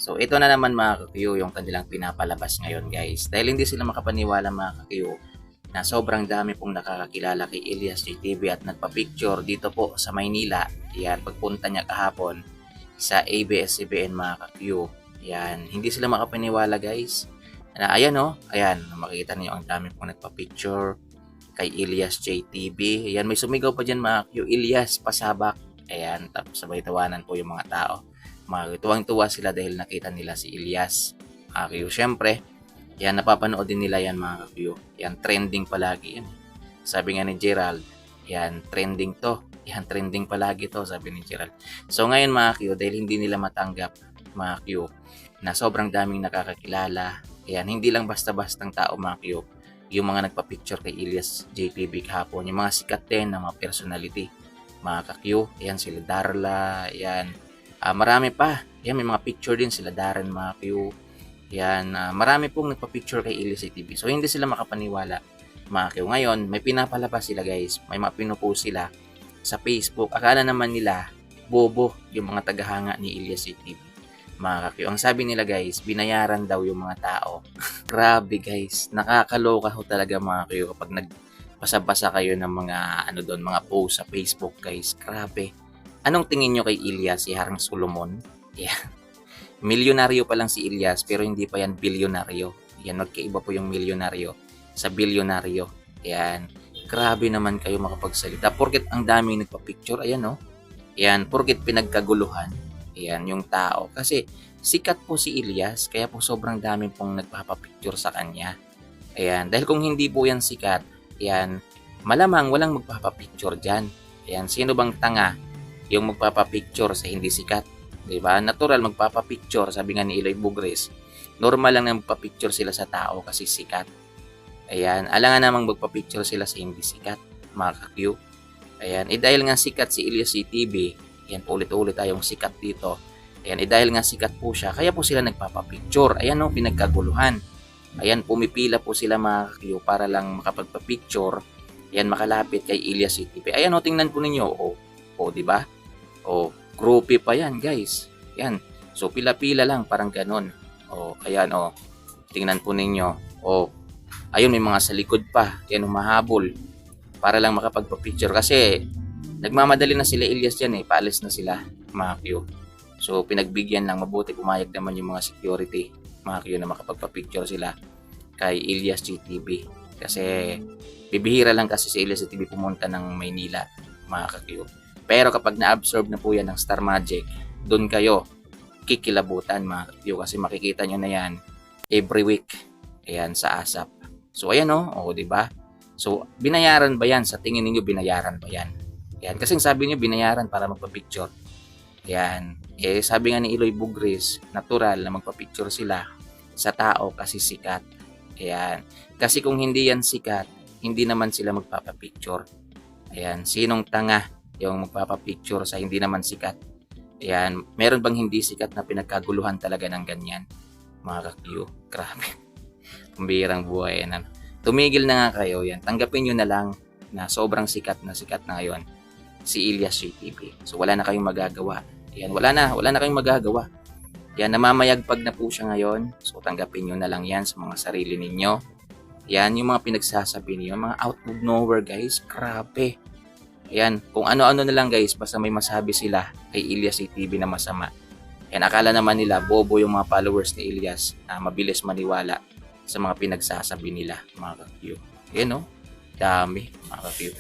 So ito na naman mga ka-Q yung kanilang pinapalabas ngayon guys. Dahil hindi sila makapaniwala mga ka-Q na sobrang dami pong nakakakilala kay Elias JTV at nagpa-picture dito po sa Maynila. Yan, pagpunta niya kahapon sa ABS-CBN mga ka-Q. Yan, hindi sila makapaniwala guys. Na, ayan o, ayan, makikita niyo ang dami pong nagpa-picture kay Elias JTV. Ayan, may sumigaw pa dyan mga ka-Q, Elias, pasabak. Ayan, tapos sabay tawanan po yung mga tao. Tuwang-tuwa sila dahil nakita nila si Elias. Mga ka-Q, syempre, yan, napapanood din nila yan mga ka-Q. Yan, trending palagi yan. Sabi nga ni Gerald, yan, trending to. Yan, trending palagi to, sabi ni Gerald. So ngayon mga ka-Q, dahil hindi nila matanggap mga ka-Q, na sobrang daming nakakakilala. Yan, hindi lang basta-bastang tao mga ka-Q, yung mga nagpa-picture kay Elias JTV kahapon. Yung mga sikat din na mga personality. Mga ka-Q, yan, sila Darla, yan. Marami pa. Yan, may mga picture din sila Darren mga ka-Q. Yan, marami pong nagpa-picture kay Elias JTV. So, hindi sila makapaniwala mga ka-Q. Ngayon, may pinapalabas sila guys. May mga pinupost sila sa Facebook. Akala naman nila, bobo yung mga tagahanga ni Elias JTV. Mga ka-Q. Ang sabi nila guys, binayaran daw yung mga tao. Grabe guys. Nakakaloka ho talaga mga ka-Q kapag nagpasa-basa kayo ng mga mga post sa Facebook guys. Grabe. Anong tingin nyo kay Elias, si Harang Solomon? Yeah. Milyonaryo pa lang si Elias pero hindi pa yan bilyonaryo. Yan, magkaiba po yung milyonaryo sa bilyonaryo. Yan. Grabe naman kayo makapagsalita. Porket ang dami nagpa-picture, ayan no. Yan, porket pinagkaguluhan. Yan, yung tao. Kasi sikat po si Elias, kaya po sobrang dami pong nagpapapicture sa kanya. Ayan, dahil kung hindi po yan sikat, yan, malamang walang magpapapicture dyan. Ayan, sino bang tanga yung magpapapicture sa hindi sikat? Diba? Natural magpapapicture, sabi nga ni Eloy Bugres. Normal lang na magpapicture sila sa tao kasi sikat. Ayan, alangan namang magpapicture sila sa hindi sikat, mga ka-Q. Ayan, dahil nga sikat si Elias JTV, ayan, ulit-ulit tayong sikat dito. Ayan, dahil nga sikat po siya, kaya po sila nagpapapicture. Ayan no, pinagkaguluhan. Ayan, pumipila po sila mga ka-Q para lang makapagpapicture. Ayan, makalapit kay Elias JTV. Ayan no, tingnan po ninyo. O, diba? O, groupie pa yan guys. Yan. So pila-pila lang parang ganon. O ayan o. Tingnan po ninyo. O ayun may mga sa likod pa. Yan humahabol. Para lang makapagpa-picture. Kasi nagmamadali na sila Elias dyan eh. Paalis na sila mga Q. So pinagbigyan lang. Mabuti pumayag naman yung mga security mga Q na makapagpa-picture sila kay Elias JTV. Kasi bibihira lang kasi si Elias JTV pumunta ng Maynila mga Q. Pero kapag na-absorb na po yan ng Star Magic, doon kayo kikilabutan mga ka-Q kasi makikita nyo na yan every week. Ayan, sa ASAP. So, ayan o, diba? So, binayaran ba yan? Sa tingin niyo binayaran ba yan? Ayan, kasi sabi niyo binayaran para magpa-picture. Ayan. Sabi nga ni Eloy Bugres, natural na magpa-picture sila sa tao kasi sikat. Ayan. Kasi kung hindi yan sikat, hindi naman sila magpapa-picture. Ayan, sinong tanga yung magpapapicture sa hindi naman sikat? Ayan, meron bang hindi sikat na pinagkaguluhan talaga ng ganyan? Mga ka-Q, grabe. Kumbirang buhay yan. Tumigil na nga kayo yan. Tanggapin nyo na lang na sobrang sikat na ngayon si Elias JTV. So wala na kayong magagawa. Ayan, wala na kayong magagawa. Yan, namamayagpag na po siya ngayon. So tanggapin nyo na lang yan sa mga sarili ninyo. Yan, yung mga pinagsasabi niyo, mga out of nowhere guys, grabe. Ayan, kung ano-ano na lang guys, basta may masabi sila kay Elias JTV na masama. Ayan, akala naman nila bobo yung mga followers ni Elias na mabilis maniwala sa mga pinagsasabi nila mga ka-Q. Ayan no, dami mga ka-Q.